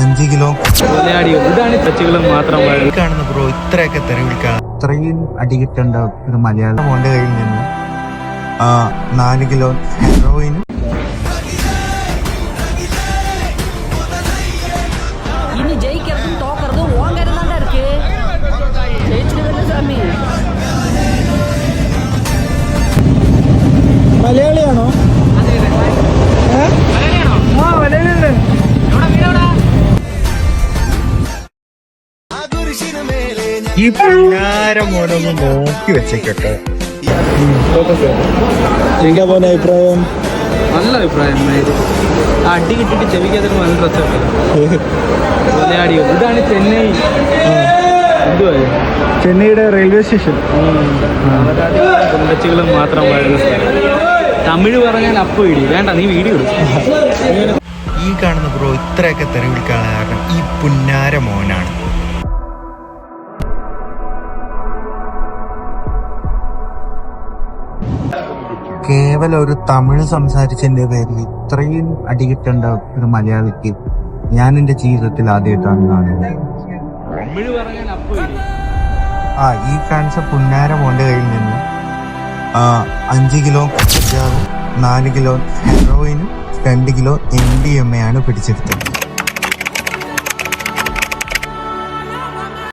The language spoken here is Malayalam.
5 കിലോ ഇതാണ് തെറ്റുകളും മാത്രം കാണുന്ന ബ്രോ ഇത്രയൊക്കെ തെരുവിളിക്കാണ്. ഇത്രയും അടി കിട്ടേണ്ട ഒരു മലയാളം മോന്റെ കയ്യിൽ നിന്ന് 4 കിലോ ഹെറോയിനും இனி ஜெயிக்கிறதும் தோக்கிறதும் உன் கையில தான்டா இருக்கு. ஜெயிச்சிருவேல சாமி. മലയാളിയാണോ? ഈ പിന്നാരം മോനൊന്ന് നോക്കി വെച്ചേക്കട്ടെ. എന്താ പോലെ അഭിപ്രായം? നല്ല അഭിപ്രായം. അടി കിട്ടിട്ട് ചെവിക്കാതൊരു നല്ല രസമൊക്കെ. ഇതാണ് ചെന്നൈ. ചെന്നൈയുടെ റെയിൽവേ സ്റ്റേഷൻ. കുണ്ടച്ചുകളും മാത്രം വാഴുന്ന സ്ഥലം. തമിഴ് പറഞ്ഞാൽ അപ്പൊ ഇടി വേണ്ട, നീ വീഡിയോ എടുക്കും. ഈ കാണുന്ന ബ്രോ ഇത്രയൊക്കെ തെരുവിളിക്കാണ് കാരണം ഈ പുന്നാര മോനാണ്. കേവലം ഒരു തമിഴ് സംസാരിച്ചതിന്റെ പേരിൽ ഇത്രയും അടി കിട്ടേണ്ട ഒരു മലയാളിക്ക് ഞാൻ എന്റെ ജീവിതത്തിൽ ആദ്യമായിട്ടാണ് കാണുന്നത്. തമിഴ് പറഞ്ഞാൽ അപ്പൊ ഇടി. ഈ കാണിച്ച പുന്നാര മോന്റെ കയ്യിൽ നിന്ന് 5 കിലോ കഞ്ചാവും 4 കിലോ ഹെറോയിനും 2 കിലോ MDMA ആണ് പിടിച്ചെടുത്തത്.